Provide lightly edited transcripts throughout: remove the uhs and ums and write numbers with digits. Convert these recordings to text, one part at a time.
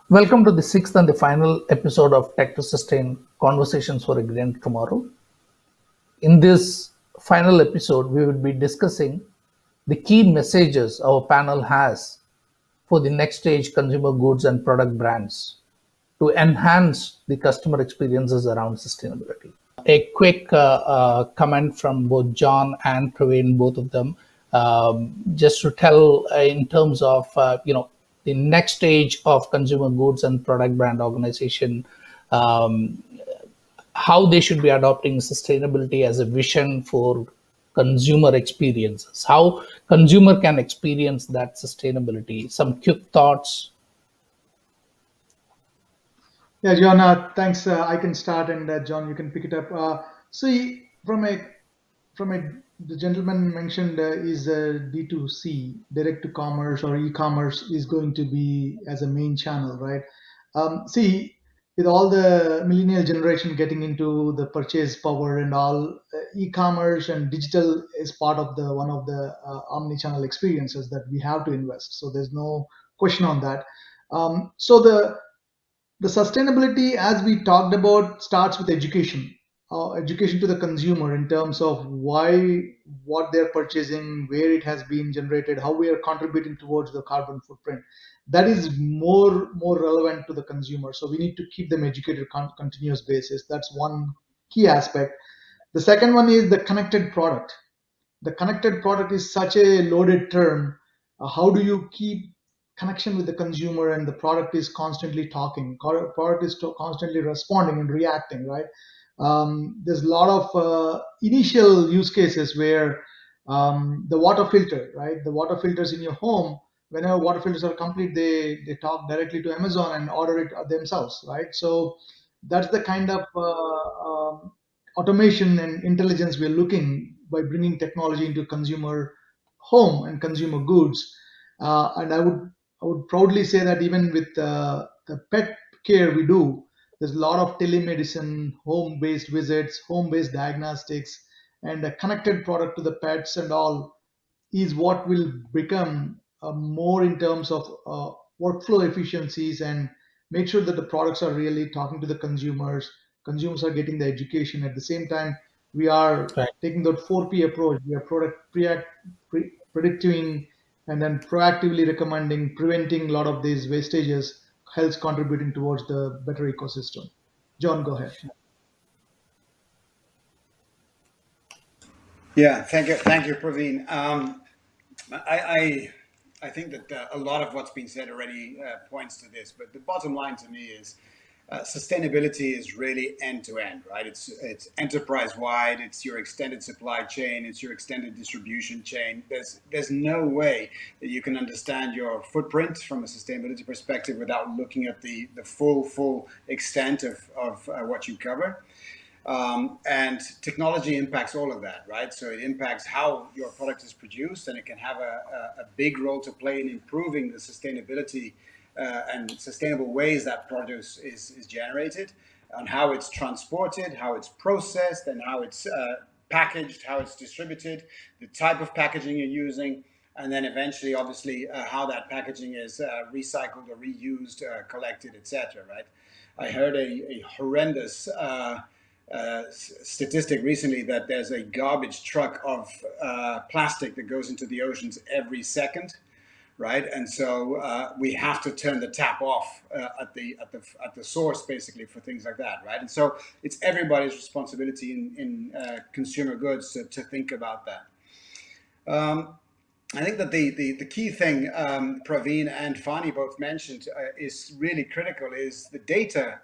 Welcome to the sixth and the final episode of Tech to Sustain Conversations for a Green Tomorrow. In this final episode, we will be discussing the key messages our panel has for the next stage consumer goods and product brands to enhance the customer experiences around sustainability. A quick comment from both John and Praveen, both of them, just to tell in terms of the next stage of consumer goods and product brand organization, um, how they should be adopting sustainability as a vision for consumer experiences, how consumer can experience that sustainability. Some quick thoughts. Yeah, John, thanks. I can start, and John, you can pick it up. See, from a the gentleman mentioned is D2C, direct to commerce or e-commerce is going to be as a main channel, right? See, with all the millennial generation getting into the purchase power and all, e-commerce and digital is part of the one of the omni-channel experiences that we have to invest. So there's no question on that. So the sustainability, as we talked about, starts with education. Education to the consumer in terms of why, what they're purchasing, where it has been generated, how we are contributing towards the carbon footprint. That is more relevant to the consumer. So we need to keep them educated on continuous basis. That's one key aspect. The second one is the connected product. The connected product is such a loaded term. How do you keep connection with the consumer and the product is constantly talking, product is constantly responding and reacting, right? There's a lot of initial use cases where the water filter, right? The water filters in your home, whenever water filters are complete, they talk directly to Amazon and order it themselves, right? So that's the kind of automation and intelligence we're looking by bringing technology into consumer home and consumer goods. And I would proudly say that even with the pet care we do, there's a lot of telemedicine, home-based visits, home-based diagnostics, and a connected product to the pets and all is what will become more in terms of workflow efficiencies and make sure that the products are really talking to the consumers. Consumers are getting the education. At the same time, we are Right. taking that 4P approach. We are predicting and then proactively recommending, preventing a lot of these wastages, helps contributing towards the better ecosystem. John, go ahead. Yeah, thank you, Praveen. I think that a lot of what's been said already points to this, but the bottom line to me is sustainability is really end to end, right? It's enterprise wide. It's your extended supply chain. It's your extended distribution chain. There's no way that you can understand your footprint from a sustainability perspective without looking at the full extent of what you cover. And technology impacts all of that, right? So it impacts how your product is produced, and it can have a big role to play in improving the sustainability and sustainable ways that produce is generated, on how it's transported, how it's processed, and how it's packaged, how it's distributed, the type of packaging you're using, and then eventually, obviously, how that packaging is recycled or reused, collected, etc. Right? I heard a horrendous statistic recently that there's a garbage truck of plastic that goes into the oceans every second, right? And so we have to turn the tap off at the source, basically, for things like that, right? And so it's everybody's responsibility in consumer goods to think about that. I think that the key thing Praveen and Fani both mentioned is really critical is the data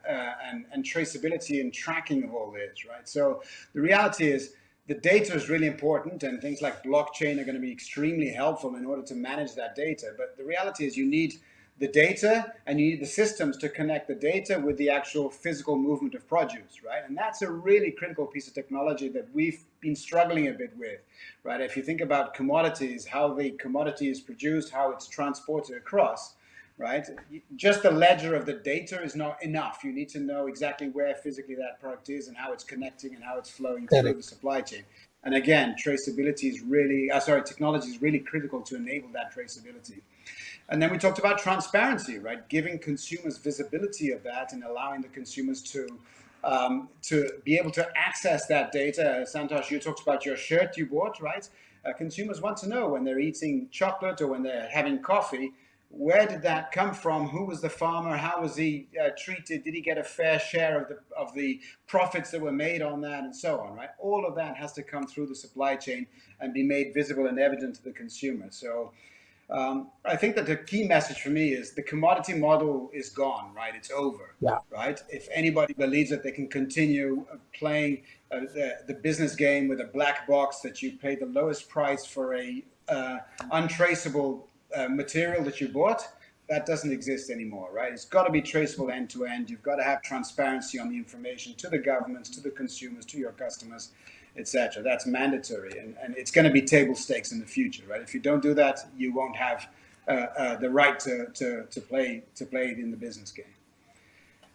and traceability and tracking of all this, right? So the reality is the data is really important, and things like blockchain are going to be extremely helpful in order to manage that data. But the reality is you need the data and you need the systems to connect the data with the actual physical movement of produce, right? And that's a really critical piece of technology that we've been struggling a bit with, right? If you think about commodities, how the commodity is produced, how it's transported across, right? Just the ledger of the data is not enough. You need to know exactly where physically that product is and how it's connecting and how it's flowing through the supply chain. And again, traceability is really, technology is really critical to enable that traceability. And then we talked about transparency, right? Giving consumers visibility of that and allowing the consumers to be able to access that data. Santosh, you talked about your shirt you bought, right? Consumers want to know when they're eating chocolate or when they're having coffee, where did that come from? Who was the farmer? How was he treated? Did he get a fair share of the profits that were made on that, and so on, right? All of that has to come through the supply chain and be made visible and evident to the consumer. So I think that the key message for me is the commodity model is gone, right? It's over, right? If anybody believes that they can continue playing the business game with a black box that you pay the lowest price for a untraceable material that you bought, that doesn't exist anymore, right? It's got to be traceable end to end. You've got to have transparency on the information to the governments, to the consumers, to your customers, etc. That's mandatory, and it's going to be table stakes in the future, right? If you don't do that, you won't have the right to play in the business game.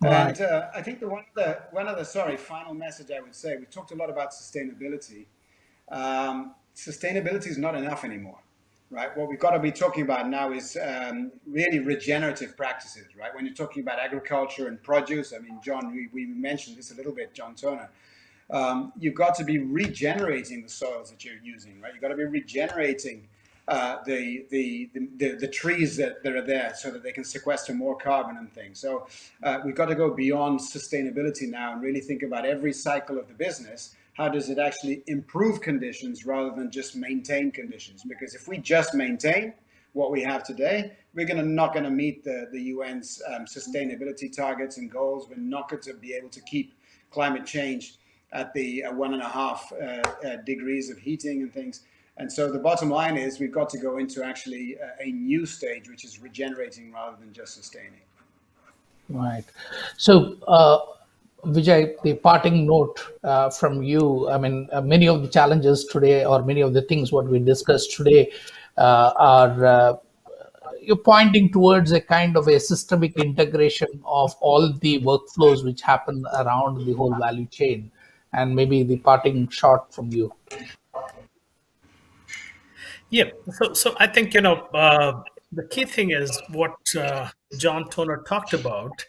Right. And I think the one other final message I would say, we talked a lot about sustainability. Sustainability is not enough anymore. Right. What we've got to be talking about now is really regenerative practices, right? When you're talking about agriculture and produce, I mean, John, we mentioned this a little bit, John Turner. You've got to be regenerating the soils that you're using, right? You've got to be regenerating the trees that are there so that they can sequester more carbon and things. So we've got to go beyond sustainability now and really think about every cycle of the business. How does it actually improve conditions rather than just maintain conditions? Because if we just maintain what we have today, we're not going to meet the UN's sustainability targets and goals. We're not going to be able to keep climate change at the 1.5 degrees of heating and things. And so the bottom line is we've got to go into actually a new stage, which is regenerating rather than just sustaining. Right. So, Vijay, the parting note from you, I mean, many of the challenges today or many of the things what we discussed today are you're pointing towards a kind of a systemic integration of all the workflows which happen around the whole value chain, and maybe the parting shot from you. Yeah, so I think, the key thing is what John Toner talked about.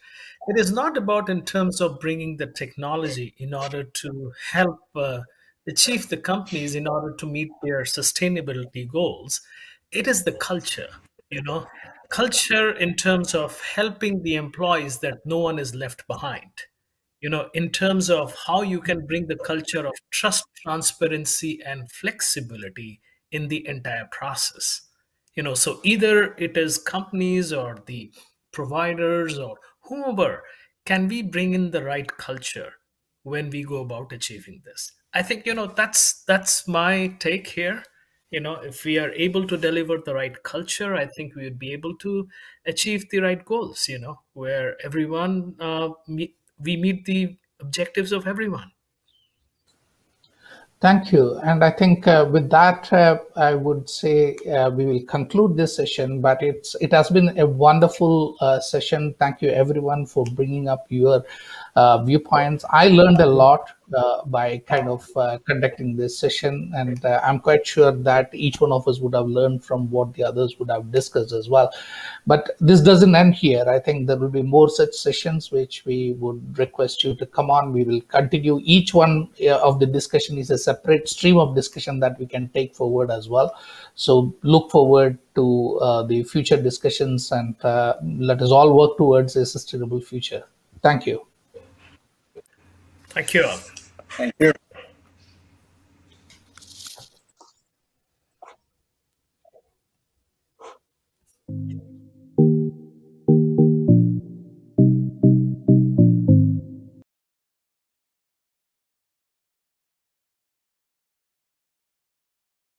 It is not about in terms of bringing the technology in order to help achieve the companies in order to meet their sustainability goals. It is the culture, culture in terms of helping the employees that no one is left behind. In terms of how you can bring the culture of trust, transparency, and flexibility in the entire process. So either it is companies or the providers or whomever, can we bring in the right culture when we go about achieving this? I think, that's my take here. If we are able to deliver the right culture, I think we would be able to achieve the right goals, where everyone, we meet the objectives of everyone. Thank you. And I think with that, I would say we will conclude this session, but it has been a wonderful session. Thank you everyone for bringing up your viewpoints. I learned a lot by kind of conducting this session, and I'm quite sure that each one of us would have learned from what the others would have discussed as well. But this doesn't end here. I think there will be more such sessions which we would request you to come on. We will continue. Each one of the discussion is a separate stream of discussion that we can take forward as well. So look forward to the future discussions, and let us all work towards a sustainable future. Thank you. Thank you. Thank you.